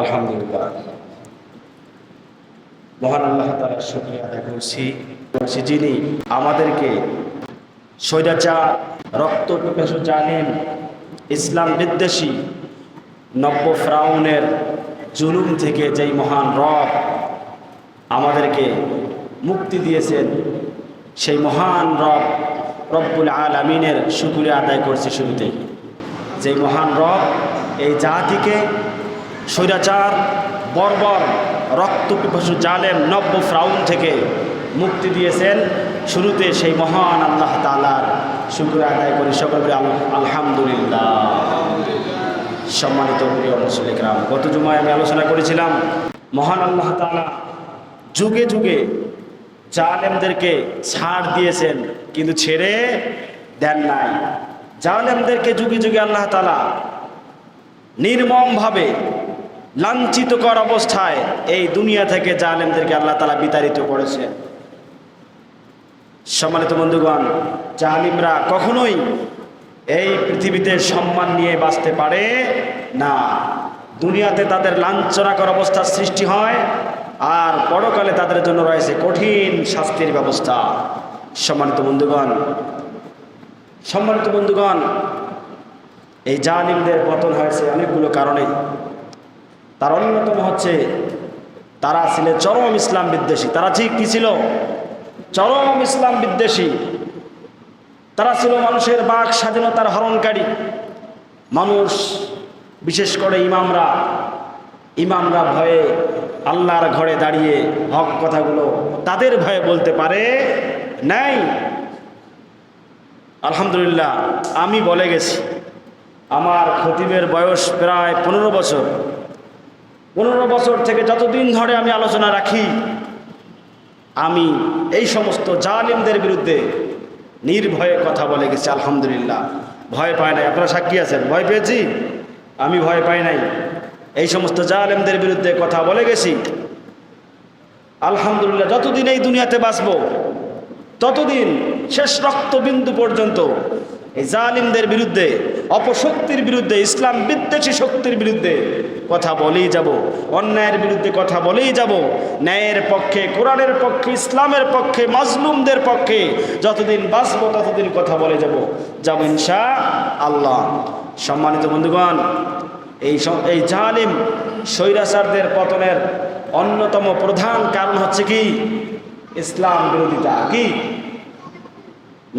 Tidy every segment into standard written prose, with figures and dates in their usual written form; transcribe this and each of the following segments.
আলহামদুলিল্লাহ, মহান আল্লাহ তাআলার শুকরিয়া আদায় করছি যিনি আমাদেরকে স্বৈরাচার, রক্ত পিপাসু জালিম, ইসলাম বিদ্বেষী নব্য ফেরাউনের জুলুম থেকে যেই মহান রব আমাদেরকে মুক্তি দিয়েছেন, সেই মহান রব রব্বুল আলামিনের শুকরিয়া আদায় করছি। শুরুতেই যেই মহান রব এই জাতিকে স্বৈরাচার, বর্বর, রক্ত পিপাসু জালেম নব্য ফেরাউন থেকে মুক্তি দিয়েছেন, শুরুতে সেই মহান আল্লাহ তাআলার শুকরিয়া আদায় করি। সকল বলি আলহামদুলিল্লাহ। সম্মানিত প্রিয় মুসলিম کرام, গত জুমায় আমি আলোচনা করেছিলাম মহান আল্লাহ তাআলা যুগে যুগে জালেমদেরকে ছাড় দিয়েছেন, কিন্তু ছেড়ে দেন নাই। জালেমদেরকে যুগে যুগে আল্লাহ তাআলা নির্মমভাবে লাঞ্ছিতকর অবস্থায় এই দুনিয়া থেকে জালেমদেরকে আল্লাহ তাআলা বিতাড়িত করেছেন। সম্মানিত বন্ধুগণ, জালিমরা কখনোই এই পৃথিবীতে সম্মান নিয়ে বাঁচতে পারে না। দুনিয়াতে তাদের লাঞ্ছনাকর অবস্থার সৃষ্টি হয়, আর পরকালে তাদের জন্য রয়েছে কঠিন শাস্তির ব্যবস্থা। সম্মানিত বন্ধুগণ, এই জালিমদের পতন হয়েছে অনেকগুলো কারণে। তার অন্যতম হচ্ছে তারা ছিল চরম ইসলাম বিদ্বেষী। তারা ঠিক কি ছিল? চরম ইসলাম বিদ্বেষী। তারা ছিল মানুষের বাক স্বাধীনতার হরণকারী। মানুষ, বিশেষ করে ইমামরা ভয়ে আল্লাহর ঘরে দাঁড়িয়ে হক কথাগুলো তাদের ভয়ে বলতে পারে নাই। আলহামদুলিল্লাহ, আমি বলে গেছি, আমার খতিবের বয়স প্রায় 15 বছর। 15 বছর থেকে যতদিন ধরে আমি আলোচনা রাখি, আমি এই সমস্ত জালিমদের বিরুদ্ধে নির্ভয়ে কথা বলে গেছি। আলহামদুলিল্লাহ, ভয় পায় নাই। আপনারা সাক্ষী আছেন, ভয় পেয়েছি? আমি ভয় পাই নাই। এই সমস্ত জালেমদের বিরুদ্ধে কথা বলে গেছি। আলহামদুলিল্লাহ, যতদিন এই দুনিয়াতে বাঁচব ততদিন শেষ রক্তবিন্দু পর্যন্ত এই জালিমদের বিরুদ্ধে, অপশক্তির বিরুদ্ধে, ইসলাম বিদ্বেষী শক্তির বিরুদ্ধে কথা বলেই যাব। অন্যায়ের বিরুদ্ধে কথা বলেই যাব। ন্যায়ের পক্ষে, কোরআনের পক্ষে, ইসলামের পক্ষে, মাজলুমদের পক্ষে যতদিন বাঁচব ততদিন কথা বলে যাব ইনশাআল্লাহ। সম্মানিত বন্ধুগণ, এই জালিম স্বৈরাচারদের পতনের অন্যতম প্রধান কারণ হচ্ছে কি? ইসলাম বিরোধিতা। কি?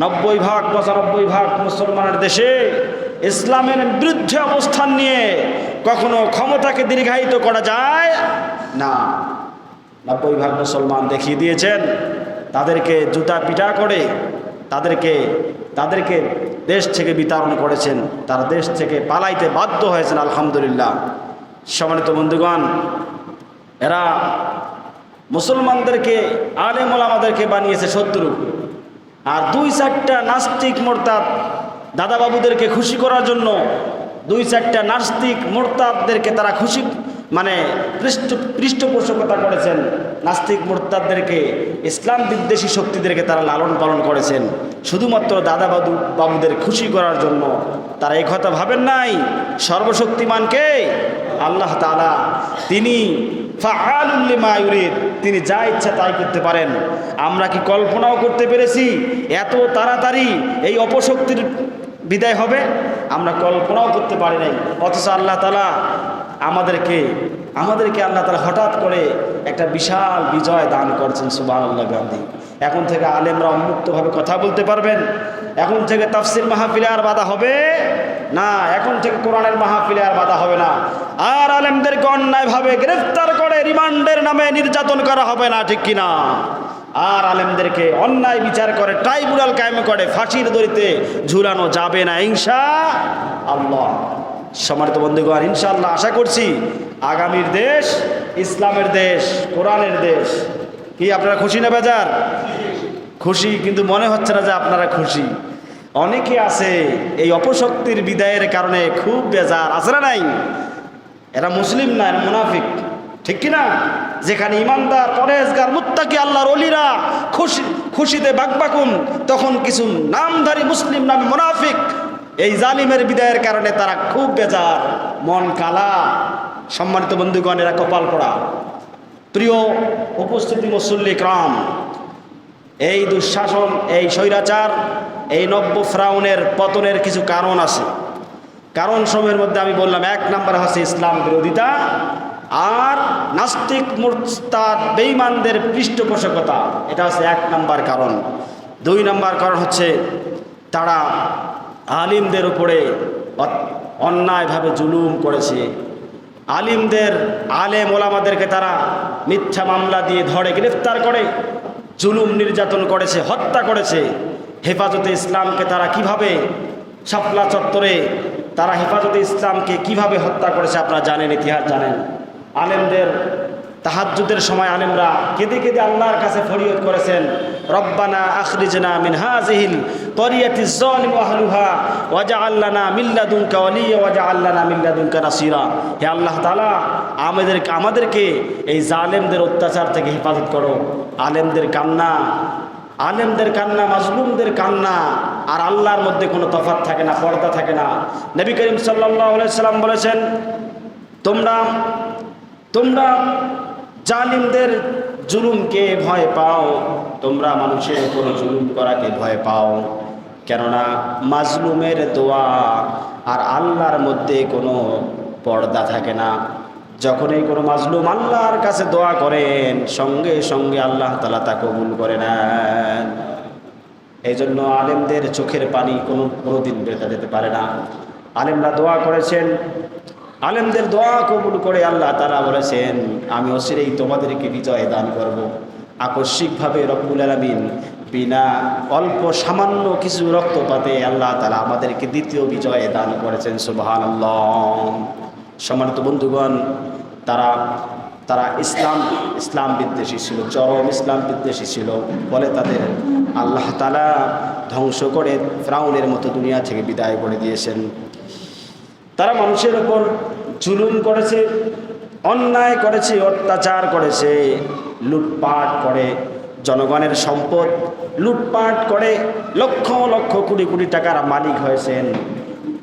95% মুসলমানের দেশে ইসলামের বিরুদ্ধে অবস্থান নিয়ে কখনো ক্ষমতাকে দীর্ঘায়িত করা যায় না। 90% মুসলমান দেখিয়ে দিয়েছেন, তাদেরকে জুতা পিটা করে তাদেরকে দেশ থেকে বিতাড়ন করেছেন। তারা দেশ থেকে পালাইতে বাধ্য হয়েছেন। আলহামদুলিল্লাহ। সম্মানিত বন্ধুগণ, এরা মুসলমানদেরকে, আলেম ওলামাদেরকে বানিয়েছে শত্রু। আর 2-4টা নাস্তিক মোরতাদ দাদাবাবুদেরকে খুশি করার জন্য 2-4টা নাস্তিক মোরতাদদেরকে তারা পৃষ্ঠপোষকতা করেছেন। নাস্তিক মোরতাদদেরকে, ইসলাম বিদ্বেষী শক্তিদেরকে তারা লালন পালন করেছেন শুধুমাত্র বাবুদের খুশি করার জন্য। তারা এই কথা ভাবেন নাই সর্বশক্তিমানকে আল্লাহ তাআলা, তিনি ফাআলুল লিমা ইউরিদ, তিনি যা ইচ্ছা তাই করতে পারেন। আমরা কি কল্পনাও করতে পেরেছি এত তাড়াতাড়ি এই অপশক্তির বিদায় হবে? আমরা কল্পনাও করতে পারি নাই। অথচ আল্লাহ তাআলা আমাদেরকে আল্লাহ তাআলা হঠাৎ করে একটা বিশাল বিজয় দান করছেন। সুবহানাল্লাহ। গান্ধী এখন থেকে আলেমরা উন্মুক্তভাবে কথা বলতে পারবেন। এখন থেকে তাফসির মাহফিলে আর বাধা হবে না। এখন থেকে কোরআনের মাহফিলে আর বাধা হবে না। আর আলেমদেরকে অন্যায়ভাবে গ্রেফতার করে রিমান্ডের নামে নির্যাতন করা হবে না, ঠিক কিনা? আর আলেমদেরকে অন্যায় বিচার করে ট্রাইব্যুনাল কায়েম করে ফাঁসির দড়িতে ঝুলানো যাবে না ইনশাআল্লাহ। সম্মানিত বন্ধুগণ, ইনশাআল্লাহ আশা করছি আগামীর দেশ ইসলামের দেশ, কোরআনের দেশ। কি আপনারা খুশি না বেজার? খুশি, কিন্তু মনে হচ্ছে না যে আপনারা খুশি। অনেকে আছে এই অপশক্তির বিদায়ের কারণে খুব বেজার। আছে না নাই? এরা মুসলিম না, এরা মুনাফিক, ঠিক কিনা? যেখানে ইমানদার, পরেজগার, মুত্তাকি আল্লাহর ওলিরা খুশিতে বাকবাকুন, তখন কিছু নামধারী মুসলিম নামে মুনাফিক এই জালিমের বিদায়ের কারণে তারা খুব বেজার, মন কালা। সম্মানিত বন্ধুগণ, এরা কপাল পড়া। প্রিয় উপস্থিতি মুসল্লি کرام, এই দুঃশাসন, এই স্বৈরাচার, এই নব্য ফেরাউনের পতনের কিছু কারণ আছে। কারণ সমূহের মধ্যে আমি বললাম, 1 নম্বর হচ্ছে ইসলাম বিরোধিতা, আর নাস্তিক মুরতাদ বেঈমানদের পৃষ্ঠপোষকতা। এটা হচ্ছে 1 নম্বর কারণ। 2 নম্বর কারণ হচ্ছে তারা আলিমদের উপরে অন্যায়ভাবে জুলুম করেছে। আলেম ওলামাদেরকে তারা মিথ্যা মামলা দিয়ে ধরে গ্রেফতার করে জুলুম নির্যাতন করেছে, হত্যা করেছে। হেফাজতে ইসলামকে তারা কিভাবে, শাপলা চত্বরে তারা হেফাজতে ইসলামকে কিভাবে হত্যা করেছে আপনারা জানেন, ইতিহাস জানেন। আলেমদের তাহাজ্জুদের সময় আলেমরা কেঁদে কেঁদে আল্লাহর কাছে ফরিয়াদ করেছেন, রব্বানা আখরিজনা মিন হাযিহিল ক্বরিয়াতিজ যালিমি আহলুহা ওয়াজআল লানা মিন লাদুনকা ওয়ালিয়্যা ওয়াজআল লানা মিন লাদুনকা নাসীরা। হে আল্লাহ তাআলা, আমাদেরকে এই জালেমদের অত্যাচার থেকে হেফাজত করো। আলেমদের কান্না, মাজলুমদের কান্না আর আল্লাহর মধ্যে কোনো তফাৎ থাকে না, পর্দা থাকে না। নবী করিম সাল্লাল্লাহু আলাইহি সাল্লাম বলেছেন, তোমরা জালিমদের জুলুমকে ভয় পাও, তোমরা মানুষের উপর জুলুম করাকে ভয় পাও, কেননা মাজলুমের দোয়া আর আল্লাহর মধ্যে কোনো পর্দা থাকে না। যখনই কোনো মাজলুম আল্লাহর কাছে দোয়া করেন, সঙ্গে সঙ্গে আল্লাহ তাআলা তা কবুল করে নেন। এই জন্য আলেমদের চোখের পানি কোনোদিন বেঁধে যেতে পারে না। আলেমরা দোয়া করেছেন, আলেমদের দোয়া কবুল করে আল্লাহ তাআলা বলেছেন, আমি অচিরেই তোমাদেরকে বিজয় দান করব। আকস্মিকভাবে রব্বুল আলামিন বিনা অল্প সামান্য কিছু রক্তপাতে আল্লাহ তাআলা আমাদেরকে দ্বিতীয় বিজয় দান করেছেন। সুবহানাল্লাহ। সম্মানিত বন্ধুগণ, তারা ইসলাম বিদ্বেষী ছিল, চরম ইসলাম বিদ্বেষী ছিল, বলে তাদের আল্লাহ তাআলা ধ্বংস করে ফেরাউনের মতো দুনিয়া থেকে বিদায় করে দিয়েছেন। তারা মানুষের ওপর জুলুম করেছে, অন্যায় করেছে, অত্যাচার করেছে, লুটপাট করে জনগণের সম্পদ লুটপাট করে লক্ষ লক্ষ কোটি কোটি টাকার মালিক হয়েছেন।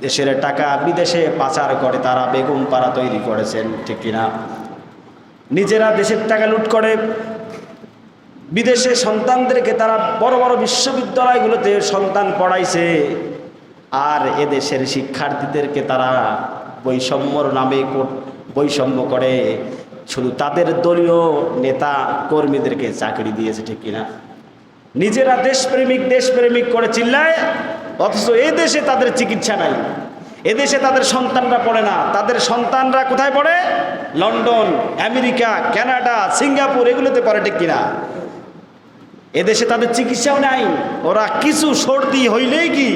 দেশের টাকা বিদেশে পাচার করে তারা বেগম পাড়া তৈরি করেছেন, ঠিক কিনা? নিজেরা দেশের টাকা লুট করে বিদেশে সন্তানদেরকে তারা বড় বড় বিশ্ববিদ্যালয়গুলোতে সন্তান পড়াইছে, আর এদেশের শিক্ষার্থীদেরকে তারা বৈষম্যর নামে বৈষম্য করে শুধু তাদের দলীয় নেতা কর্মীদেরকে চাকরি দিয়েছে, ঠিক কিনা? নিজেরা দেশপ্রেমিক করে চিল্লায়, অথচ এই দেশে তাদের চিকিৎসা নাই, এদেশে তাদের সন্তানরা পড়ে না। তাদের সন্তানরা কোথায় পড়ে? লন্ডন, আমেরিকা, কানাডা, সিঙ্গাপুর, এগুলোতে পড়ে, ঠিক কিনা? এদেশে তাদের চিকিৎসাও নাই। ওরা কিছু সর্দি হইলেই কি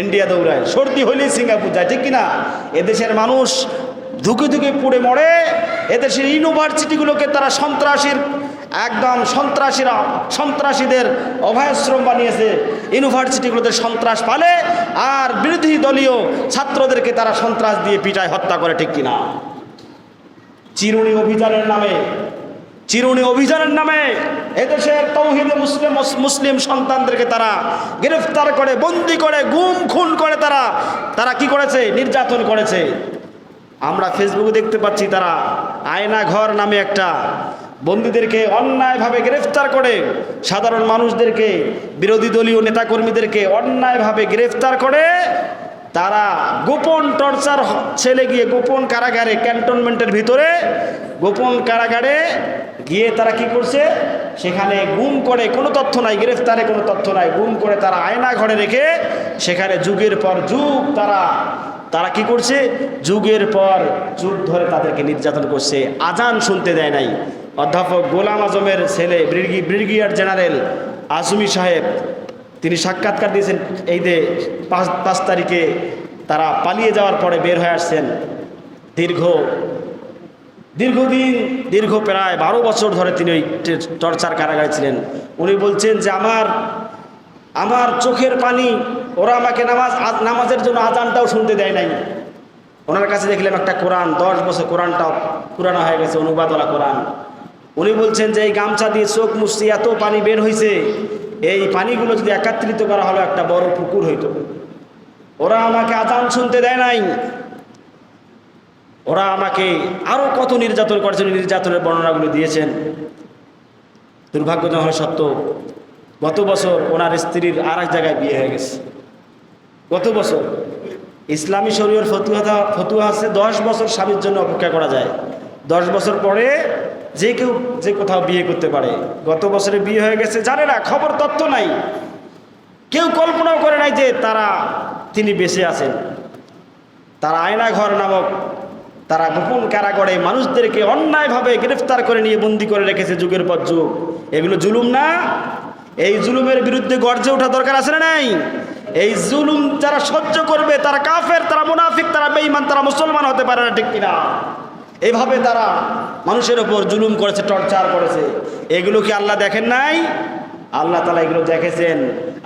ইন্ডিয়া দৌড়ায়, সর্দি হইলেই সিঙ্গাপুর যায়, ঠিক কিনা? এদেশের মানুষ ধুকে ধুকে পুড়ে মরে। এদেশের ইউনিভার্সিটিগুলোকে তারা সন্ত্রাসীদের অভয়াশ্রম বানিয়েছে। ইউনিভার্সিটিগুলোতে সন্ত্রাস পালে আর বিরোধী দলীয় ছাত্রদেরকে তারা সন্ত্রাস দিয়ে পিটায়, হত্যা করে, ঠিক কিনা? চিরুনি অভিযানের নামে এদেশের তৌহিদে মুসলিম সন্তানদেরকে তারা গ্রেফতার করে, বন্দী করে, গুম খুন করে তারা কি করেছে? নির্যাতন করেছে। আমরা ফেসবুকে দেখতে পাচ্ছি তারা আয়না ঘর নামে একটা বন্দীদেরকে অন্যায়ভাবে গ্রেফতার করে, সাধারণ মানুষদেরকে, বিরোধী দলীয় নেতাকর্মীদেরকে অন্যায়ভাবে গ্রেফতার করে তারা গোপন টর্চার ছেলে গিয়ে গোপন কারাগারে, ক্যান্টনমেন্টের ভিতরে গোপন কারাগারে গিয়ে তারা কি করছে? সেখানে গুম করে, কোনো তথ্য নাই, গ্রেফতারে কোনো তথ্য নাই, গুম করে তারা আয়না ঘরে রেখে সেখানে যুগের পর যুগ তারা কি করছে? যুগের পর যুগ ধরে তাদেরকে নির্যাতন করছে। আজান শুনতে দেয় নাই। অধ্যাপক গোলাম আজমের ছেলে ব্রিগেডিয়ার জেনারেল আজমি সাহেব, তিনি সাক্ষাৎকার দিয়েছেন এই যে 5 তারিখে তারা পালিয়ে যাওয়ার পরে বের হয়ে আসছেন। দীর্ঘ প্রায় 12 বছর ধরে তিনি ওই টর্চার কারাগারে ছিলেন। উনি বলছেন যে আমার চোখের পানি, ওরা আমাকে নামাজের জন্য আজানটাও শুনতে দেয় নাই। ওনার কাছে দেখলাম একটা কোরআন, 10 বছর কোরআনটা পুরানো হয়ে গেছে, অনুবাদওয়ালা কোরআন। উনি বলছেন যে এই গামছা দিয়ে চোখ মুছছি, এত পানি বের হয়েছে, এই পানিগুলো যদি একত্রিত করা হলো একটা বড় পুকুর হইতো। ওরা আমাকে আজান শুনতে দেয় নাই। ওরা আমাকে আরও কত নির্যাতন করেছেন, নির্যাতনের বর্ণনাগুলো দিয়েছেন। দুর্ভাগ্যজনক হলে সত্য, গত বছর ওনার স্ত্রীর আর এক জায়গায় বিয়ে হয়ে গেছে। গত বছর ইসলামী শরীয়র ফতুয়া আছে 10 বছর স্বামীর জন্য অপেক্ষা করা যায়, 10 বছর পরে যে কেউ যে কোথাও বিয়ে করতে পারে। গত বছরে বিয়ে হয়ে গেছে, জানে না, খবর তথ্য নাই, কেউ কল্পনাও করে নাই যে তিনি বেঁচে আছেন। তারা আয়নাঘর নামক তারা গোপন কারাগারে মানুষদেরকে অন্যায়ভাবে গ্রেফতার করে নিয়ে বন্দী করে রেখেছে যুগের পর যুগ। এগুলো জুলুম না? এই জুলুমের বিরুদ্ধে গর্জে ওঠা দরকার আছে না নাই? এই জুলুম যারা সহ্য করবে তারা কাফের, তারা মুনাফিক, তারা বেঈমান, তারা মুসলমান হতে পারে না, ঠিক কিনা? এইভাবে তারা মানুষের ওপর জুলুম করেছে, টর্চার করেছে। এগুলো কি আল্লাহ দেখেন নাই? আল্লাহ তাআলা এগুলো দেখেছেন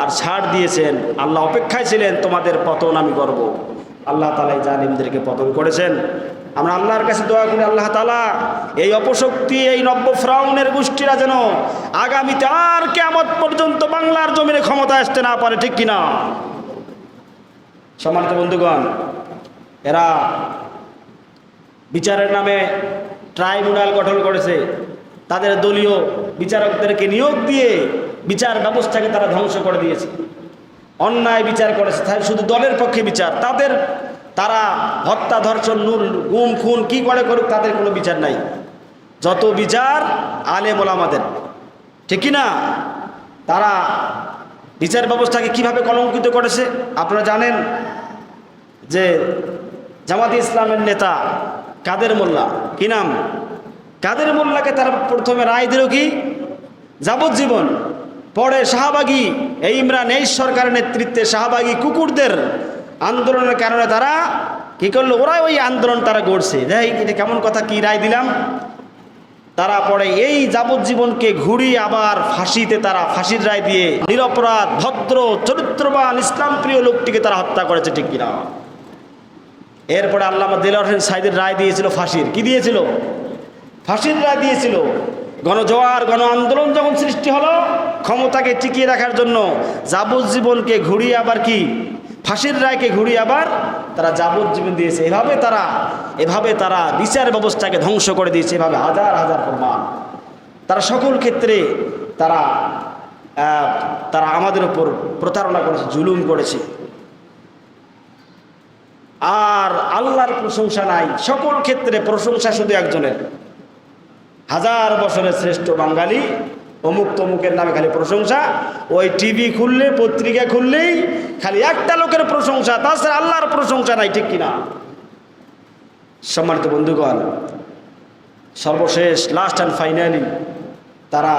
আর ছাড় দিয়েছেন। আল্লাহ অপেক্ষায় ছিলেন তোমাদের পতন আমি করব। আল্লাহ তাআলা এই জালিমদেরকে পতন করেছেন। আমরা আল্লাহর কাছে দোয়া করি, আল্লাহ তাআলা এই অপশক্তি, এই নব্য ফ্রাউনের গোষ্ঠীরা যেন আগামীতে আর কিয়ামত পর্যন্ত বাংলার জমিনে ক্ষমতা আসতে না পারে, ঠিক কিনা? সম্মানিত বন্ধুগণ, এরা বিচারের নামে ট্রাইব্যুনাল গঠন করেছে, তাদের দলীয় বিচারকদেরকে নিয়োগ দিয়ে বিচার ব্যবস্থাকে তারা ধ্বংস করে দিয়েছে। অন্যায় বিচার করেছে, শুধু দলের পক্ষে বিচার, তারা হত্যা, ধর্ষণ, গুম, খুন কি করে করুক, তাদের কোনো বিচার নাই। যত বিচার আলেম ওলামাদের, ঠিক কি না? তারা বিচার ব্যবস্থাকে কিভাবে কলঙ্কিত করেছে আপনারা জানেন। যে জামাতে ইসলামের নেতা কাদের মোল্লা, কি নাম? কাদের মোল্লাকে তারা প্রথমে রায় দিল কি যাবজ্জীবন। পরে শাহবাগী এই ইমরান এই সরকারের নেতৃত্বে শাহবাগী কুকুরদের আন্দোলনের কারণে তারা কি করলো, ওরা ওই আন্দোলন তারা গড়ছে। যাই, এটা কেমন কথা, কি রায় দিলাম? তারা পরে এই যাবজ্জীবনকে ঘুরিয়ে আবার ফাঁসিতে তারা ফাঁসির রায় দিয়ে নিরপরাধ ভদ্র চরিত্রবান ইসলাম প্রিয় লোকটিকে তারা হত্যা করেছে, ঠিক কিনা? এরপরে আল্লামা দেলোয়ার হোসেন সাঈদীর রায় দিয়েছিল ফাঁসির। কি দিয়েছিল? ফাঁসির রায় দিয়েছিল। গণজোয়ার, গণ আন্দোলন যখন সৃষ্টি হলো ক্ষমতাকে টিকিয়ে রাখার জন্য, যাবজ্জীবনকে ঘুরিয়ে আবার কি ফাঁসির রায়কে ঘুরিয়ে আবার তারা যাবজ্জীবন দিয়েছে। এভাবে তারা বিচার ব্যবস্থাকে ধ্বংস করে দিয়েছে। এভাবে হাজার হাজার প্রমাণ। তারা সকল ক্ষেত্রে তারা আমাদের উপর প্রতারণা করেছে, জুলুম করেছে। আর আল্লাহর প্রশংসা নাই, সকল ক্ষেত্রে প্রশংসা শুধু একজনের। 1000 বছরের শ্রেষ্ঠ বাঙালি অমুক তমুকের নামে খালি প্রশংসা। ওই টিভি খুললে, পত্রিকা খুললেই খালি একটা লোকের প্রশংসা, তাছাড়া আল্লাহর প্রশংসা নাই, ঠিক কিনা? সম্মানিত বন্ধুগণ, সর্বশেষ লাস্ট অ্যান্ড ফাইনালি তারা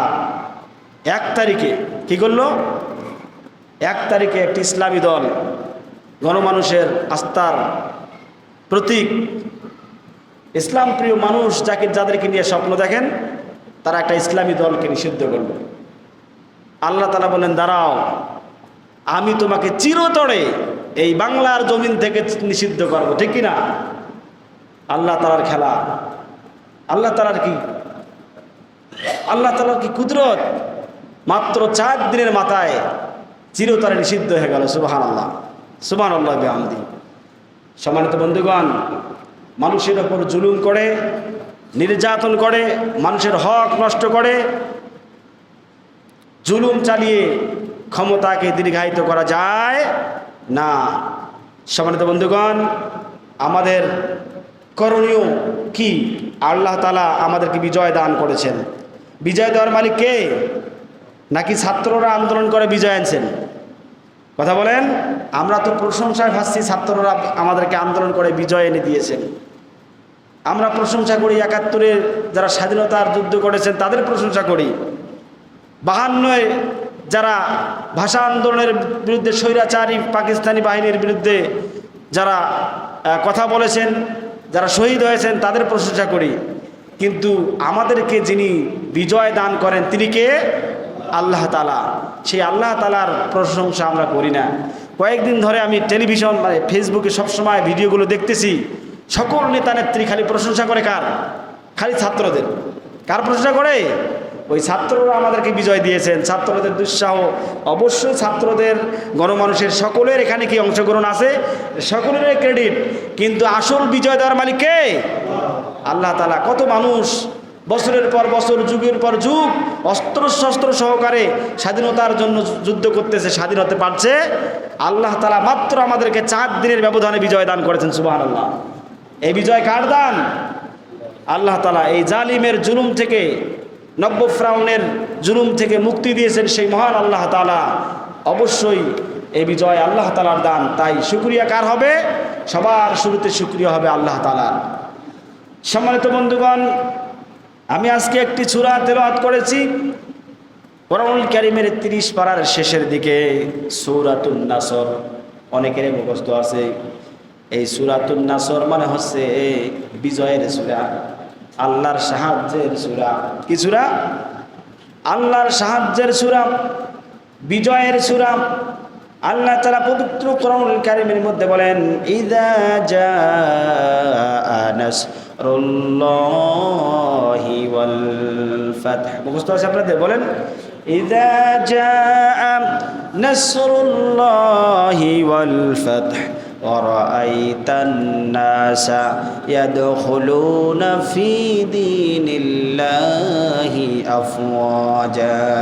1 তারিখে কি করলো? 1 তারিখে একটি ইসলামী দল, গণমানুষের আস্থার প্রতীক, ইসলাম প্রিয় মানুষ যাদেরকে নিয়ে স্বপ্ন দেখেন, তারা একটা ইসলামী দলকে নিষিদ্ধ করল। আল্লাহ তাআলা বলেন, দাঁড়াও, আমি তোমাকে চিরতরে এই বাংলার জমিন থেকে নিষিদ্ধ করব, ঠিক কিনা? আল্লাহ তাআলার খেলা, আল্লাহ তাআলার কি কুদরত! মাত্র 4 দিনের মাথায় চিরতরে নিষিদ্ধ হয়ে গেল। সুবহানাল্লাহ, সুবহানাল্লাহ বিহামদি। সম্মানিত বন্ধুগণ, মানুষের ওপর জুলুম করে, নির্যাতন করে, মানুষের হক নষ্ট করে, জুলুম চালিয়ে ক্ষমতাকে দীর্ঘায়িত করা যায় না। সম্মানিত বন্ধুগণ, আমাদের করণীয় কি? আল্লাহ তাআলা আমাদেরকে বিজয় দান করেছেন। বিজয় দেওয়ার মালিক কে? নাকি ছাত্ররা আন্দোলন করে বিজয় আনছেন? কথা বলেন। আমরা তো প্রশংসায় ভাসছি, ছাত্ররা আমাদেরকে আন্দোলন করে বিজয় এনে দিয়েছেন। আমরা প্রশংসা করি 71-এ যারা স্বাধীনতার যুদ্ধ করেছেন তাদের প্রশংসা করি। 52-এ যারা ভাষা আন্দোলনের বিরুদ্ধে, স্বৈরাচারী পাকিস্তানি বাহিনীর বিরুদ্ধে যারা কথা বলেছেন, যারা শহীদ হয়েছেন তাদের প্রশংসা করি। কিন্তু আমাদেরকে যিনি বিজয় দান করেন তিনি কে? আল্লাহ তাআলা। সেই আল্লাহ তাআলার প্রশংসা আমরা করি না। কয়েকদিন ধরে আমি টেলিভিশন ফেসবুকে সবসময় ভিডিওগুলো দেখতেছি, সকল নেতা নেত্রী খালি প্রশংসা করে কার? খালি ছাত্রদের। কার প্রশংসা করে? ওই ছাত্ররা আমাদেরকে বিজয় দিয়েছেন। ছাত্রদের দুঃসাহ, অবশ্যই ছাত্রদের, গণমানুষের সকলের এখানে কি অংশগ্রহণ আছে, সকলের ক্রেডিট, কিন্তু আসল বিজয় দেওয়ার মালিক কে? আল্লাহ তাআলা। কত মানুষ বছরের পর বছর, যুগের পর যুগ অস্ত্র শস্ত্র সহকারে স্বাধীনতার জন্য যুদ্ধ করতেছে, স্বাধীন হতে পারছে। আল্লাহ তাআলা মাত্র আমাদেরকে 4 দিনের ব্যবধানে বিজয় দান করেছেন। সুবহানাল্লাহ। এই বিজয় কার দান? আল্লাহ তাআলা। এই জালিমের জুলুম থেকে, নব্য ফিরআউনের জুলুম থেকে মুক্তি দিয়েছেন সেই মহান আল্লাহ তাআলা। অবশ্যই এই বিজয় আল্লাহ তাআলার দান। তাই শুকরিয়া কার হবে? সবার শুরুতে শুকরিয়া হবে আল্লাহ তাআলার। সম্মানিত বন্ধুগণ, আমি আজকে একটি সূরা তেলাওয়াত করেছি কোরআনুল কারীমের 30 পারার শেষের দিকে, সূরাতুন নাসর। অনেকের মুখস্থ আছে। এই সূরাতুন নাসর মানে হচ্ছে বিজয়ের সূরা, আল্লাহর সাহায্যের সূরা। কি সূরা? আল্লাহর সাহায্যের সূরা, বিজয়ের সূরা। আল্লাহ তাআলা পবিত্র কোরআনুল কারীমের মধ্যে বলেন, ইযা জাআ নাসরুল্লাহি ওয়াল ফাতহ। মুখস্থ আছে আপনাদের? বলেন, ইযা জাআ নাসরুল্লাহি ওয়াল ফাতহ ورأيت الناس يدخلون في دين الله أفواجا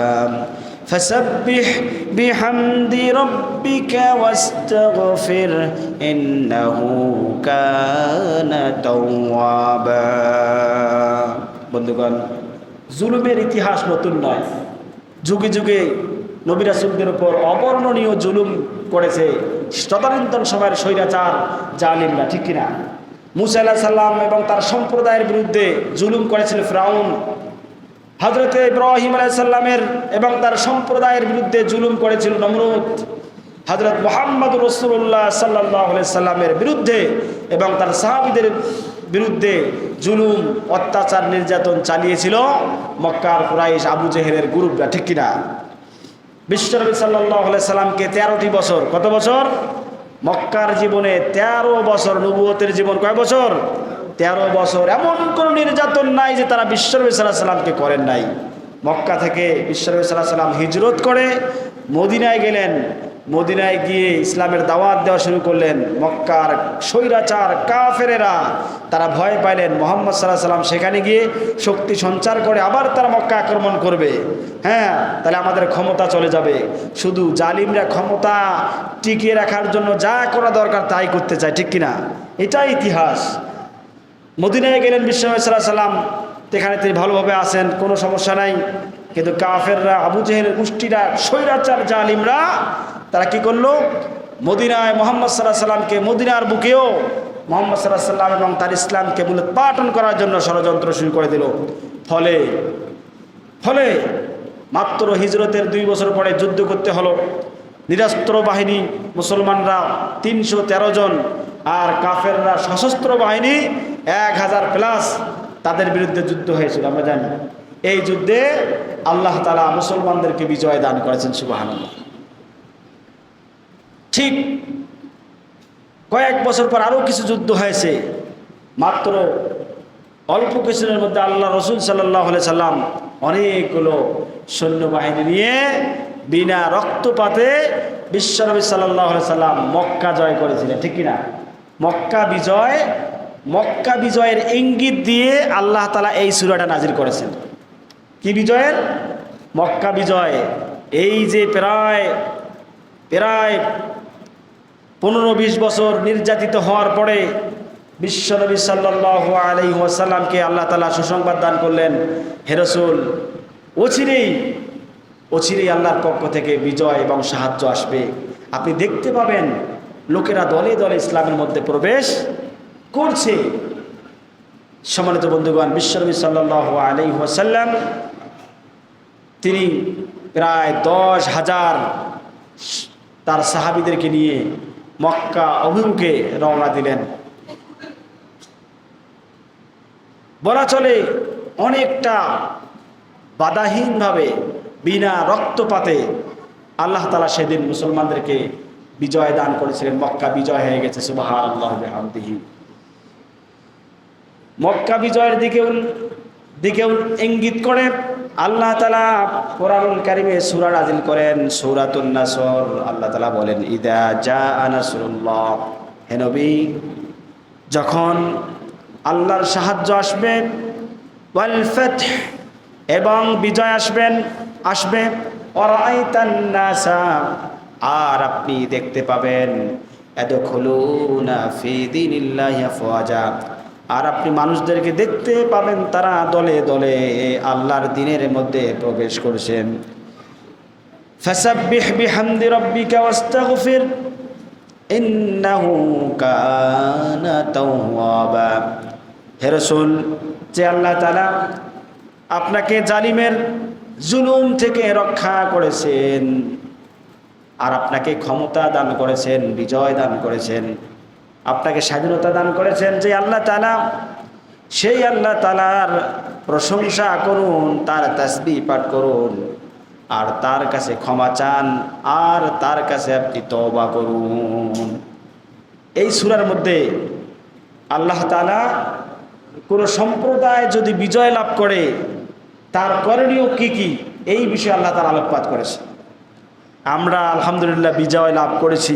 فسبح بحمد ربك واستغفر إنه كان توابا। বন্ধুগণ, জুলুমের ইতিহাস নতুন নয়। যুগে যুগে নবী রাসূলদের উপর অবর্ণনীয় জুলুম করেছে তদানীন্তন সময়ের স্বৈরাচার জালিমরা, ঠিক কিনা? মুসা আলাইহিস সালাম এবং তার সম্প্রদায়ের বিরুদ্ধে জুলুম করেছিল ফিরআউন। হযরতে ইব্রাহিম আলাইহিস সালামের এবং তার সম্প্রদায়ের বিরুদ্ধে জুলুম করেছিল নমরুদ। হযরত মুহাম্মদুর রাসূলুল্লাহ সাল্লাল্লাহু আলাইহি সাল্লামের বিরুদ্ধে এবং তার সাহাবীদের বিরুদ্ধে জুলুম, অত্যাচার, নির্যাতন চালিয়েছিল মক্কার কুরাইশ, আবু জেহেলের গ্রুপরা, ঠিক কিনা? বিশ্বনবী সাল্লাল্লাহু আলাইহি সাল্লামকে 13টি বছর, কত বছর? মক্কার জীবনে 13 বছর, নবুয়তের জীবন কয় বছর? 13 বছর। এমন কোনো নির্যাতন নাই যে তারা বিশ্বনবী সাল্লাল্লাহু আলাইহি সাল্লামকে করেন নাই। মক্কা থেকে বিশ্বনবী সাল্লাল্লাহু আলাইহি সাল্লাম হিজরত করে মদিনায় গেলেন। মদিনায় গিয়ে ইসলামের দাওয়াত দেওয়া শুরু করলেন। মক্কার স্বৈরাচার কাফেরেরা তারা ভয় পাইলেন মুহাম্মদ সাল্লাল্লাহু আলাইহি সাল্লাম সেখানে গিয়ে শক্তি সঞ্চার করে আবার তারা মক্কা আক্রমণ করবে। হ্যাঁ, তাহলে আমাদের ক্ষমতা চলে যাবে। শুধু জালিমরা ক্ষমতা টিকিয়ে রাখার জন্য যা করা দরকার তাই করতে চায়, ঠিক কিনা? এটাই ইতিহাস। মদিনায় গেলেন বিশ্বনবী সাল্লাল্লাহু আলাইহি সাল্লাম, সেখানে তিনি ভালোভাবে আছেন, কোনো সমস্যা নাই। কিন্তু কাফেররা, আবু জেহেলের গোষ্ঠীরা, স্বৈরাচার জালিমরা তারা কি করলো? মদিনায় মুহাম্মদ সাল্লাল্লাহু আলাইহি সাল্লামকে, মদিনার বুকেও মুহাম্মদ সাল্লাল্লাহু আলাইহি সাল্লাম এবং তার ইসলামকে মূলোৎপাটন করার জন্য ষড়যন্ত্র শুরু করে দিল। ফলে মাত্র হিজরতের 2 বছর পরে যুদ্ধ করতে হলো। নিরস্ত্র বাহিনী মুসলমানরা 313 জন, আর কাফেররা সশস্ত্র বাহিনী 1000+, তাদের বিরুদ্ধে যুদ্ধ হয়েছিল, আমরা জানি। এই যুদ্ধে আল্লাহ তাআলা মুসলমানদেরকে বিজয় দান করেছেন। সুবহানাল্লাহ। ঠিক কয়েক বছর পর আরও কিছু যুদ্ধ হয়েছে। মাত্র অল্প কিছুদিনের মধ্যে আল্লাহ রসুল সাল্লাল্লাহু আলাইহি সাল্লাম অনেকগুলো সৈন্যবাহিনী নিয়ে বিনা রক্তপাতে বিশ্বনবী সাল্লাল্লাহু আলাইহি সাল্লাম মক্কা জয় করেছিলেন, ঠিক কিনা? মক্কা বিজয়ের ইঙ্গিত দিয়ে আল্লাহ তাআলা এই সূরাটা নাজিল করেছেন। কি বিজয়ের? মক্কা বিজয়। এই যে প্রায় 15-20 বছর নির্যাতিত হওয়ার পরে বিশ্বনবী সাল্লাল্লাহু আলাইহি ওয়াসাল্লামকে আল্লাহ তাআলা সুসংবাদ দান করলেন, হে রাসূল, অচিরেই আল্লাহর পক্ষ থেকে বিজয় এবং সাহায্য আসবে। আপনি দেখতে পাবেন লোকেরা দলে দলে ইসলামের মধ্যে প্রবেশ করছে। সম্মানিত বন্ধুগণ, বিশ্বনবী সাল্লাল্লাহু আলাইহি ওয়াসাল্লাম তিনি প্রায় 10,000 তার সাহাবীদেরকে নিয়ে মক্কা অভিমুখে রওনা দিলেন। বলা চলে অনেকটা বাধাহীনভাবে, বিনা রক্তপাতে আল্লাহ তাআলা সেদিন মুসলমানদেরকে বিজয় দান করেছিলেন। মক্কা বিজয় হয়ে গেছে। সুবহানাল্লাহি ওয়া বিহামদিহি। মক্কা বিজয়ের দিকেও ইঙ্গিত করে আল্লাহ তাআলা কোরআনুল কারীমে সূরা নাযিল করেন সূরাতুন নাসর। আল্লাহ তাআলা বলেন ইদা জাআ নাসরুল্লাহ, হে নবী যখন আল্লাহর সাহায্য আসবে, ওয়াল ফাতহ এবং বিজয় আসবে ওয়ারাআইতান নাসা, আর আপনি দেখতে পাবেন ইয়াদখুলুনা ফি দীনিল্লাহি আফওয়াজা, আর আপনি মানুষদেরকে দেখতে পাবেন তারা দলে দলে আল্লাহর দ্বীনের মধ্যে প্রবেশ করছেন। ফাসাব্বিহ বিহামদি রাব্বিকা ওয়াস্তাগফির ইন্নাহু কানা তাওয়াবা। হে রাসূল, যে আল্লাহ তাআলা আপনাকে জালিমের জুলুম থেকে রক্ষা করেছেন আর আপনাকে ক্ষমতা দান করেছেন, বিজয় দান করেছেন, আপনাকে স্বাধীনতা দান করেছেন, যে আল্লাহ তাআলা, সেই আল্লাহ তাআলার প্রশংসা করুন, তার তাসবিহ পাঠ করুন, আর তার কাছে ক্ষমা চান, আর তার কাছে আপনি তওবা করুন। এই সূরার মধ্যে আল্লাহ তাআলা কোনো সম্প্রদায় যদি বিজয় লাভ করে তার করণীয় কি কি, এই বিষয়ে আল্লাহ তাআলা আলোকপাত করেছে। আমরা আলহামদুলিল্লাহ বিজয় লাভ করেছি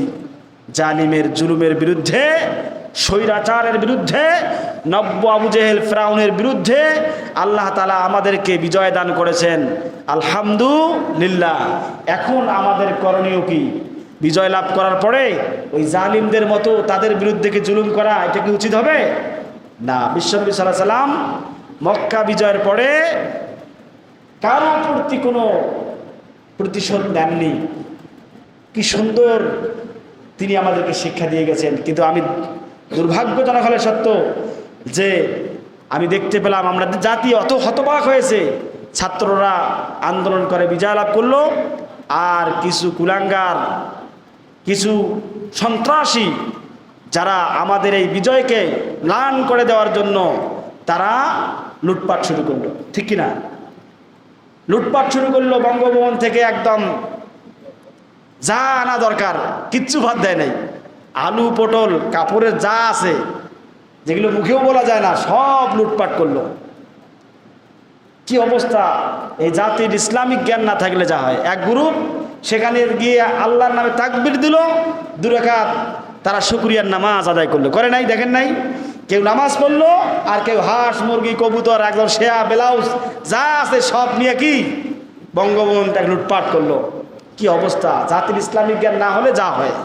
জালিমের জুলুমের বিরুদ্ধে, স্বৈরাচারের বিরুদ্ধে, নব্য আবু জেহেল ফিরাউনের বিরুদ্ধে আল্লাহ তাআলা আমাদেরকে বিজয় দান করেছেন, আলহামদুলিল্লাহ। এখন আমাদের করণীয় কি? বিজয় লাভ করার পরে ওই জালিমদের মতো তাদের বিরুদ্ধে কি জুলুম করা, এটা কি উচিত হবে? না। বিশ্বনবী সাল্লাল্লাহু আলাইহি সাল্লাম মক্কা বিজয়ের পরে কারো প্রতি কোনো প্রতিশোধ নেননি। কি সুন্দর তিনি আমাদেরকে শিক্ষা দিয়ে গেছেন। কিন্তু আমি দুর্ভাগ্যজনক হলে সত্য যে আমি দেখতে পেলাম আমরা জাতি অত হতবাক হয়েছে, ছাত্ররা আন্দোলন করে বিজয় লাভ করলো, আর কিছু কুলাঙ্গার, কিছু সন্ত্রাসী যারা আমাদের এই বিজয়কে ম্লান করে দেওয়ার জন্য তারা লুটপাট শুরু করলো, ঠিক কিনা? লুটপাট শুরু করলো, বঙ্গভবন থেকে একদম যা আনা দরকার কিচ্ছু বাদ দেয় নাই। আলু, পটল, কাপড়ের যা আছে, যেগুলো মুখেও বলা যায় না, সব লুটপাট করলো। কি অবস্থা! এই জাতির ইসলামিক জ্ঞান না থাকলে যা হয়, এক গ্রুপ সেখানে গিয়ে আল্লাহর নামে তাকবীর দিল, 2 রাকাত তারা শুকরিয়ার নামাজ আদায় করলো, করে নাই? দেখেন নাই? কেউ নামাজ পড়লো, আর কেউ হাঁস, মুরগি, কবুতর, একদম শেয়া, ব্লাউজ যা আছে সব নিয়ে কি বঙ্গবন্ধুকে লুটপাট করলো। কি অবস্থা! জাতির ইসলামিক জ্ঞান না হলে যা হয়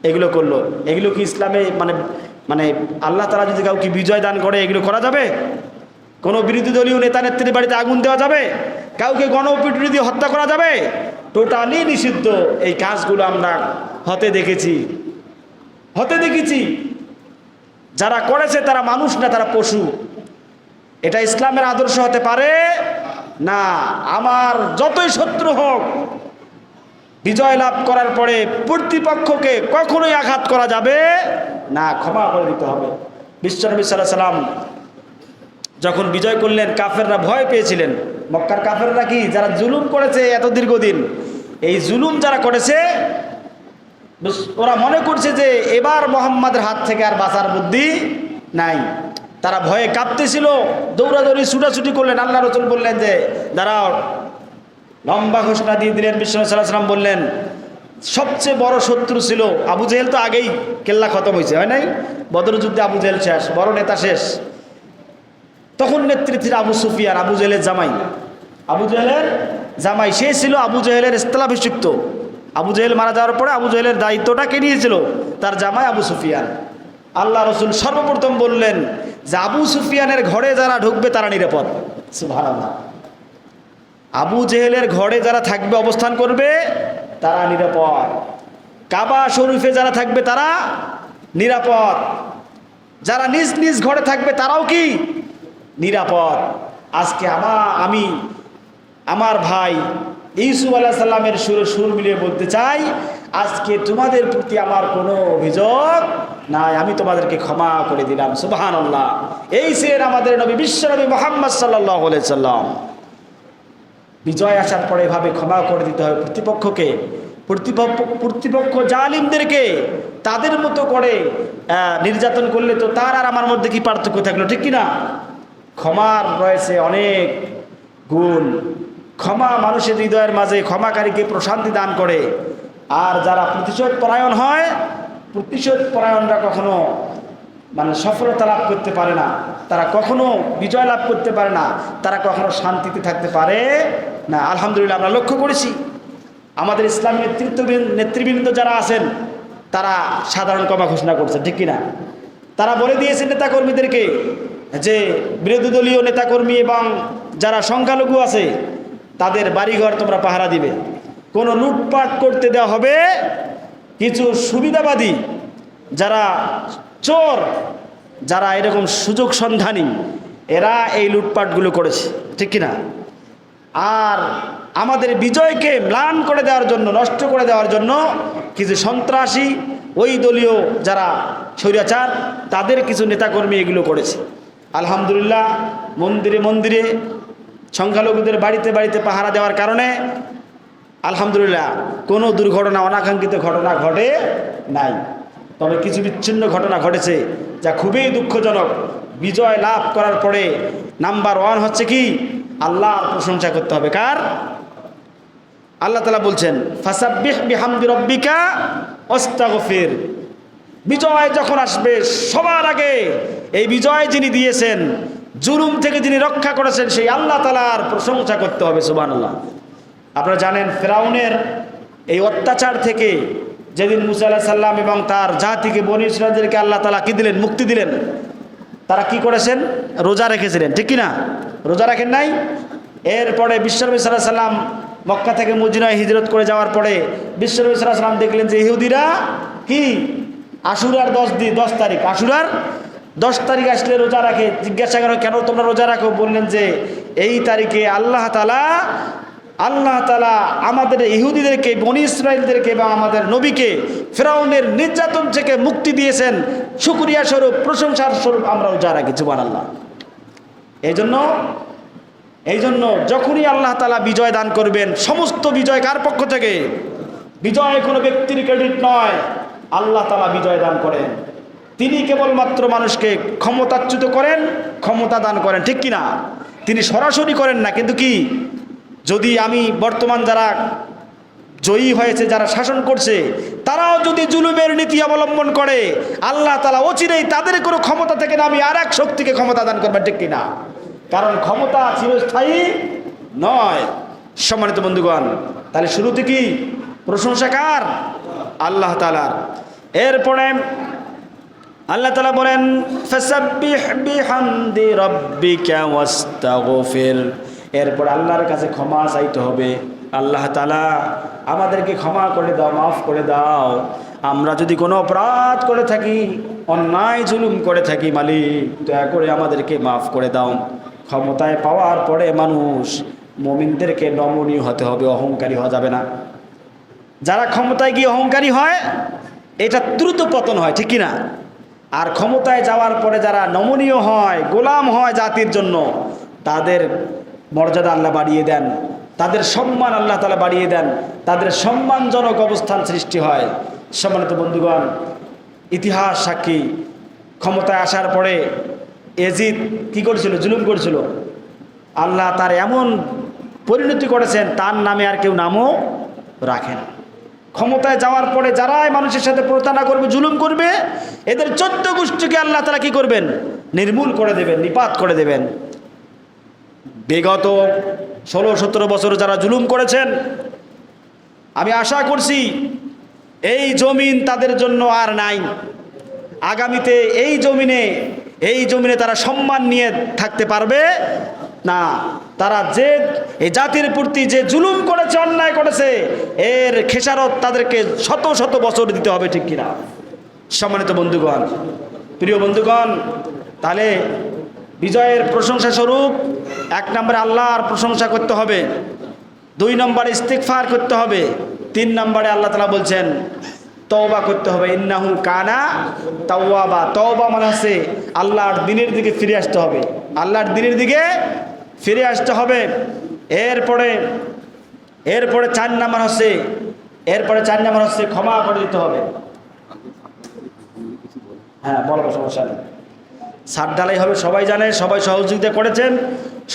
এগুলো করলো। এগুলো কি ইসলামে মানে আল্লাহ তাআলা যদি কাউকে বিজয় দান করে এগুলো করা যাবে? কোনো বিরোধী দলীয় নেতা নেত্রীর বাড়িতে আগুন দেওয়া যাবে? কাউকে গণপিটুনি দিয়ে হত্যা করা যাবে? টোটালি নিষিদ্ধ। এই কাজগুলো আমরা হতে দেখেছি। যারা করেছে তারা মানুষ না, তারা পশু। এটা ইসলামের আদর্শ হতে পারে না। আমার যতই শত্রু হোক, বিজয় লাভ করার পরে প্রতিপক্ষকে কখনোই আঘাত করা যাবে না, ক্ষমা করে দিতে হবে। বিশ্বনবী সাল্লাল্লাহু আলাইহি সাল্লাম যখন বিজয় করলেন, কাফেররা ভয় পেয়েছিলেন। মক্কার কাফেররা কি, যারা জুলুম করেছে এত দীর্ঘদিন, এই জুলুম যারা করেছে, ওরা মনে করছে যে এবার মুহাম্মাদের হাত থেকে আর বাঁচার বুদ্ধি নাই। তারা ভয়ে কাঁপতেছিল, দৌড়াদৌড়ি ছুটাছুটি করলেন। আল্লাহ রাসূল বললেন যে দাঁড়াও, লম্বা ঘোষণা দিয়ে দিলেন। বিশ্বনবী সাল্লাল্লাহু আলাইহি সাল্লাম বললেন, সবচেয়ে বড় শত্রু ছিল আবু জেহেল, তো আগেই কেল্লা খতম হয়েছে, হয় নাই? বদর যুদ্ধে আবু জেহেল শেষ, বড় নেতা শেষ। তখন নেতৃত্বে আবু সুফিয়ান, আবু জেহেলের জামাই, সে ছিল আবু জেহেলের স্থলাভিষিক্ত। আবু জেহেল মারা যাওয়ার পরে আবু জেহেলের দায়িত্বটা কে নিয়েছিল? তার জামাই আবু সুফিয়ান। আল্লাহ রাসূল সর্বপ্রথম বললেন যে আবু সুফিয়ানের ঘরে যারা ঢুকবে তারা নিরাপদ। সুবহানাল্লাহ। আবু জেহেলের ঘরে যারা থাকবে, অবস্থান করবে, তারা নিরাপদ। কাবা শরীফে যারা থাকবে তারা নিরাপদ। যারা নিজ নিজ ঘরে থাকবে তারাও কি নিরাপদ। আজকে আমি আমার ভাই ইউসুফ আলাইহিস সালামের সুরে সুর মিলিয়ে বলতে চাই, আজকে তোমাদের প্রতি আমার কোনো অভিযোগ নাই, আমি তোমাদেরকে ক্ষমা করে দিলাম। সুবহানাল্লাহ। এই ছিলেন আমাদের নবী, বিশ্বনবী মুহাম্মদ সাল্লাল্লাহু আলাইহি সাল্লাম। বিজয় আসার পরে এভাবে ক্ষমা করে দিতে হবে প্রতিপক্ষকে। প্রতিপক্ষ জালিমদেরকে তাদের মতো করে নির্যাতন করলে তো তার আর আমার মধ্যে কি পার্থক্য থাকলো, ঠিক কিনা? ক্ষমার রয়েছে অনেক গুণ। ক্ষমা মানুষের হৃদয়ের মাঝে ক্ষমাকারীকে প্রশান্তি দান করে। আর যারা প্রতিশোধ পরায়ণ হয়, প্রতিশোধ পরায়ণরা কখনো সফলতা লাভ করতে পারে না, তারা কখনো বিজয় লাভ করতে পারে না, তারা কখনো শান্তিতে থাকতে পারে না। আলহামদুলিল্লাহ আমরা লক্ষ্য করেছি আমাদের ইসলামী নেতৃবৃন্দ যারা আছেন তারা সাধারণ ক্ষমা ঘোষণা করছে, ঠিক কিনা? তারা বলে দিয়েছে নেতাকর্মীদেরকে যে বিরোধী দলীয় নেতাকর্মী এবং যারা সংখ্যালঘু আছে তাদের বাড়িঘর তোমরা পাহারা দিবে, কোনো লুটপাট করতে দেওয়া হবে। কিছু সুবিধাবাদী যারা চোর, যারা এরকম সুযোগ সন্ধানী, এরা এই লুটপাটগুলো করেছে, ঠিক কিনা? আর আমাদের বিজয়কে ম্লান করে দেওয়ার জন্য, নষ্ট করে দেওয়ার জন্য কিছু সন্ত্রাসী, ওই দলীয় যারা স্বৈরাচার, তাদের কিছু নেতাকর্মী এগুলো করেছে। আলহামদুলিল্লাহ মন্দিরে মন্দিরে সংখ্যালঘুদের বাড়িতে বাড়িতে পাহারা দেওয়ার কারণে আলহামদুলিল্লাহ কোনো দুর্ঘটনা, অনাকাঙ্ক্ষিত ঘটনা ঘটে নাই। তবে কিছু বিচ্ছিন্ন ঘটনা ঘটেছে যা খুবই দুঃখজনক। বিজয় লাভ করার পরে নাম্বার 1 হচ্ছে কি, আল্লাহর প্রশংসা করতে হবে। কার? আল্লাহ তাআলা বলছেন ফাসাব্বিহ বিহামদি রাব্বিকা ওয়াস্তাগফির। বিজয় যখন আসবে সবার আগে এই বিজয় যিনি দিয়েছেন, জুলুম থেকে যিনি রক্ষা করেছেন, সেই আল্লাহ তাআলার প্রশংসা করতে হবে। সুবহানাল্লাহ। আপনারা জানেন ফেরাউনের এই অত্যাচার থেকে যেদিন মুসা আলাইহিস সালাম এবং তার জাতিকে, বনী ইসরাঈলদেরকে আল্লাহ তাআলা কি দিলেন? মুক্তি দিলেন। তারা কি করেছেন? রোজা রেখেছিলেন, ঠিক কিনা? রোজা রাখেন নাই? এরপরে বিশ্বনবী সাল্লাল্লাহু আলাইহি সাল্লাম মক্কা থেকে মদিনায় হিজরত করে যাওয়ার পরে বিশ্বনবী সাল্লাল্লাহু আলাইহি সাল্লাম দেখলেন যে ইহুদিরা কি আশুরার 10 তারিখ, আশুরার 10 তারিখ আসলে রোজা রাখে। জিজ্ঞাসা করো কেন তোমরা রোজা রাখো? বললেন যে এই তারিখে আল্লাহ তাআলা আমাদের ইহুদিদেরকে, বনী ইসরাঈলদেরকে এবং আমাদের নবীকে ফেরাউনের নির্যাতন থেকে মুক্তি দিয়েছেন। শুকরিয়া স্বরূপ, প্রশংসার স্বরূপ আমরা রোজা রাখি। সুবহানাল্লাহ। এই জন্য যখনই আল্লাহ তাআলা বিজয় দান করবেন, সমস্ত বিজয় কার পক্ষ থেকে? বিজয় কোনো ব্যক্তির ক্রেডিট নয়, আল্লাহ তাআলা বিজয় দান করেন। তিনি কেবলমাত্র মানুষকে ক্ষমতাচ্যুত করেন, ক্ষমতা দান করেন, ঠিক কিনা? তিনি সরাসরি করেন না। কিন্তু কি, যদি আমি বর্তমান যারা জয়ী হয়েছে, যারা শাসন করছে, তারাও যদি জুলুমের নীতি অবলম্বন করে, আল্লাহ তাআলা অচিরেই তাদের কোনো ক্ষমতা থেকে নামিয়ে আর এক শক্তিকে ক্ষমতা দান করবেন, ঠিক কিনা? কারণ ক্ষমতা চিরস্থায়ী নয়। সম্মানিত বন্ধুগণ, তাহলে শুরুতে কি প্রশংসা কার? আল্লাহ তাআলার। এরপরে আল্লাহ তাআলা বলেন ফাসাব্বিহ বিহামদি রাব্বিকা ওয়াস্তাগফির। এরপর আল্লাহর কাছে ক্ষমা চাইতে হবে। আল্লাহ তাআলা আমাদেরকে ক্ষমা করে দাও, মাফ করে দাও। আমরা যদি কোনো অপরাধ করে থাকি, অন্যায় জুলুম করে থাকি, মালিক দয়া করে আমাদেরকে মাফ করে দাও। ক্ষমতায় পাওয়ার পরে মানুষ মুমিনদেরকে নমনীয় হতে হবে, অহংকারী হওয়া যাবে না। যারা ক্ষমতায় গিয়ে অহংকারী হয়, এটা দ্রুত পতন হয়, ঠিক কিনা? আর ক্ষমতায় যাওয়ার পরে যারা নমনীয় হয়, গোলাম হয় জাতির জন্য, তাদের মর্যাদা আল্লাহ বাড়িয়ে দেন, তাদের সম্মান আল্লাহ তাআলা বাড়িয়ে দেন, তাদের সম্মানজনক অবস্থান সৃষ্টি হয়। সম্মানিত বন্ধুগণ, ইতিহাস সাক্ষী, ক্ষমতায় আসার পরে এজিদ কি করেছিল? জুলুম করেছিল। আল্লাহ তার এমন পরিণতি করেছেন, তার নামে আর কেউ নামও রাখেন। ক্ষমতায় যাওয়ার পরে যারাই মানুষের সাথে প্রতারণা করবে, জুলুম করবে, এদের 14 গোষ্ঠীকে আল্লাহ তাআলা কি করবেন? নির্মূল করে দেবেন, নিপাত করে দেবেন। বিগত 16-17 বছর যারা জুলুম করেছেন, আমি আশা করছি এই জমিন তাদের জন্য আর নাই। আগামীতে এই জমিনে তারা সম্মান নিয়ে থাকতে পারবে না। তারা যে এই জাতির প্রতি যে জুলুম করেছে, অন্যায় করেছে, এর খেসারত তাদেরকে শত শত বছর দিতে হবে, ঠিক কিনা? সম্মানিত বন্ধুগণ, প্রিয় বন্ধুগণ, তাহলে বিজয়ের প্রশংসা স্বরূপ 1 নম্বরে আল্লাহর প্রশংসা করতে হবে, 2 নম্বরে ইস্তিগফার করতে হবে, 3 নম্বরে আল্লাহ তাআলা বলছেন তওবা করতে হবে। ইন্নাহু কানা তাওয়াবা। তওবা মানে হচ্ছে আল্লাহর দ্বীনের দিকে ফিরে আসতে হবে, আল্লাহর দ্বীনের দিকে ফিরে আসতে হবে। এরপরে 4 নম্বর হচ্ছে ক্ষমা করে দিতে হবে। হ্যাঁ, বলবো, সমস্যা নেই। ছাদ ঢালাই হবে, সবাই জানে, সবাই সহযোগিতা করেছেন,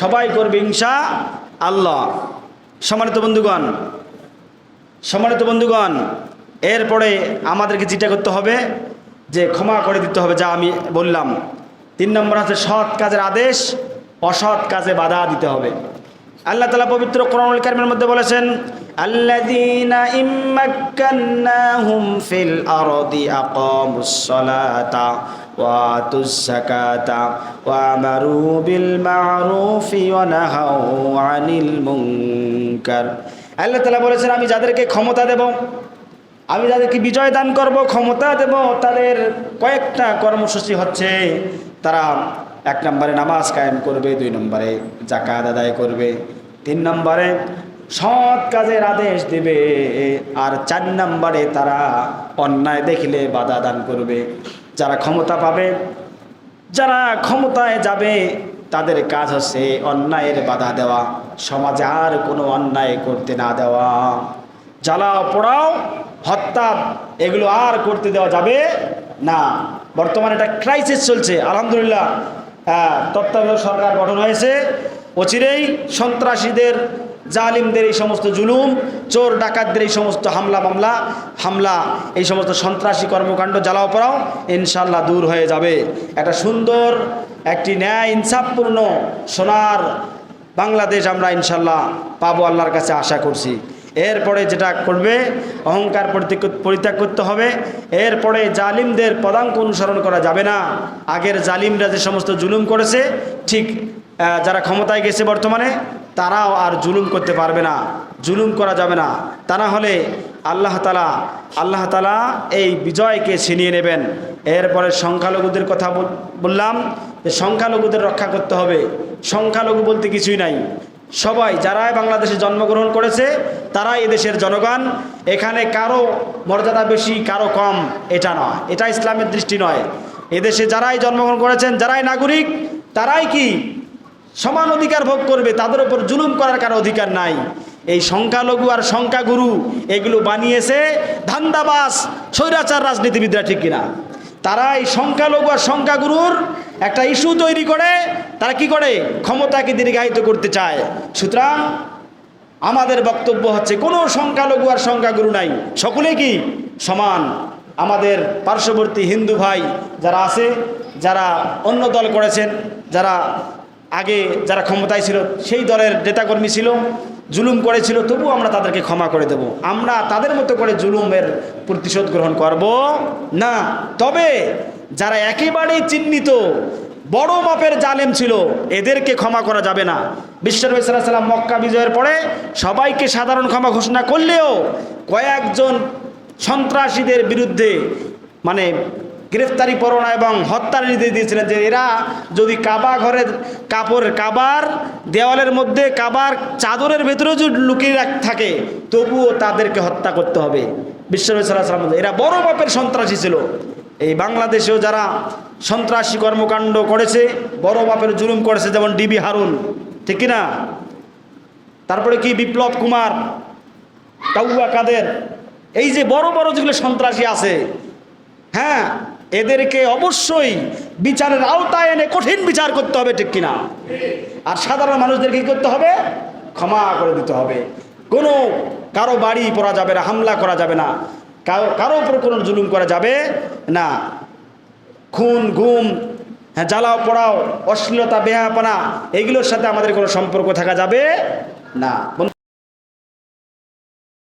সবাই করবে ইনশাআল্লাহ। আল্লাহ। সম্মানিত বন্ধুগণ, এরপরে আমাদেরকে যেটা করতে হবে যে ক্ষমা করে দিতে হবে, যা আমি বললাম। 3 নম্বর আছে সৎ কাজের আদেশ, অসৎ কাজে বাধা দিতে হবে। আল্লাহ তাআলা পবিত্র কোরআনুল কারীমের মধ্যে বলেছেন, আল্লাযীনা ইম্মাক্কান্নাহুম ফিল আরদি আকামুস সালাতা ওয়া আতুজ যাকাতা ওয়া আমারু বিল মা'রুফি ওয়া নাহাউ আনিল মুনকার। আল্লাহ তাআলা বলেছেন, আমি যাদেরকে ক্ষমতা দেব, আমি যাদেরকে বিজয় দান করব, ক্ষমতা দেব, তাদের কয়েকটা কর্মসূচি হচ্ছে, তারা 1 নম্বরে নামাজ কায়েম করবে, 2 নম্বরে যাকাত আদায় করবে, 3 নম্বরে সৎ কাজের আদেশ দেবে, আর 4 নম্বরে তারা অন্যায় দেখলে বাধা দান করবে। যারা ক্ষমতা পাবে, যারা ক্ষমতায় যাবে, তাদের কাজ হচ্ছে অন্যায়ের বাধা দেওয়া, সমাজে আর কোনো অন্যায় করতে না দেওয়া। জ্বালাও পোড়াও হত্যা এগুলো আর করতে দেওয়া যাবে না। বর্তমানে একটা ক্রাইসিস চলছে, আলহামদুলিল্লাহ তত্ত্বাবধায়ক সরকার গঠন হয়েছে, অচিরেই সন্ত্রাসীদের, জালিমদের এই সমস্ত জুলুম, চোর ডাকাতদের এই সমস্ত হামলা, এই সমস্ত সন্ত্রাসী কর্মকাণ্ড, জ্বালাও পোড়াও ইনশাল্লাহ দূর হয়ে যাবে। একটা সুন্দর, একটি ন্যায় ইনসাফপূর্ণ সোনার বাংলাদেশ আমরা ইনশাল্লাহ পাবো, আল্লাহর কাছে আশা করছি। এরপরে যেটা করবে, অহংকার পরিত্যাগ করতে হবে। এরপরে জালিমদের পদাঙ্ক অনুসরণ করা যাবে না। আগের জালিমরা যে সমস্ত জুলুম করেছে, ঠিক যারা ক্ষমতায় গেছে বর্তমানে, তারাও আর জুলুম করতে পারবে না, জুলুম করা যাবে না। তা না হলে আল্লাহ তাআলা এই বিজয়কে ছিনিয়ে নেবেন। এরপরে সংখ্যালঘুদের কথা বললাম, যে সংখ্যালঘুদের রক্ষা করতে হবে। সংখ্যালঘু বলতে কিছুই নাই, সবাই যারাই বাংলাদেশে জন্মগ্রহণ করেছে তারাই এদেশের জনগণ। এখানে কারো মর্যাদা বেশি, কারো কম, এটা নয়, এটা ইসলামের দৃষ্টি নয়। এদেশে যারাই জন্মগ্রহণ করেছেন, যারাই নাগরিক, তারাই কি সমান অধিকার ভোগ করবে, তাদের উপর জুলুম করার কারো অধিকার নাই। এই সংখ্যালঘু আর সংখ্যাগুরু এগুলো বানিয়েছে ধান্দাবাজ স্বৈরাচার রাজনীতিবিদরা, ঠিক কিনা? তারা এই সংখ্যালঘু আর সংখ্যাগুরুর একটা ইস্যু তৈরি করে, তারা কি করে, ক্ষমতাকে দীর্ঘায়িত করতে চায়। সুতরাং আমাদের বক্তব্য হচ্ছে, কোনো সংখ্যালঘু আর সংখ্যাগুরু নাই, সকলেই কি সমান। আমাদের পার্শ্ববর্তী হিন্দু ভাই যারা আছে, যারা অন্য দল করেছেন, যারা আগে যারা ক্ষমতায় ছিল, সেই দলের নেতাকর্মী ছিল, জুলুম করেছিল, তবু আমরা তাদেরকে ক্ষমা করে দেব। আমরা তাদের মতো করে জুলুমের প্রতিশোধ গ্রহণ করব না। তবে যারা একেবারেই চিহ্নিত বড় মাপের জালেম ছিল, এদেরকে ক্ষমা করা যাবে না। বিশ্বনবী সাল্লাল্লাহু আলাইহি ওয়াসাল্লাম মক্কা বিজয়ের পরে সবাইকে সাধারণ ক্ষমা ঘোষণা করলেও কয়েকজন সন্ত্রাসীদের বিরুদ্ধে গ্রেফতারি পরোয়ানা এবং হত্যার নির্দেশ দিয়েছিলেন, যে এরা যদি কাবার দেওয়ালের মধ্যে, কাবার চাদরের ভেতরেও যদি লুকিয়ে থাকে, তবুও তাদেরকে হত্যা করতে হবে। বিশ্বনবী সাল্লাল্লাহু আলাইহি ওয়াসাল্লাম, এরা বড় মাপের সন্ত্রাসী ছিল। এই বাংলাদেশেও যারা সন্ত্রাসী কর্মকাণ্ড করেছে, বড় মাপের জুলুম করেছে, যেমন ডিবি হারুন, ঠিক কিনা? তারপরে কি বিপ্লব কুমার, কাউয়া কাদের, এই যে বড় বড় যেগুলো সন্ত্রাসী আছে, হ্যাঁ, এদেরকে অবশ্যই বিচারের আওতায় এনে কঠিন বিচার করতে হবে, ঠিক কিনা? আর সাধারণ মানুষদেরকে কি করতে হবে? ক্ষমা করে দিতে হবে। কারো বাড়ি পড়া যাবে না, হামলা করা যাবে না, কারো উপর কোনো জুলুম করা যাবে না। খুন, গুম, জ্বালাও পোড়াও, অশ্লীলতা, বেহায়াপনা, এগুলোর সাথে আমাদের কোনো সম্পর্ক থাকা যাবে না।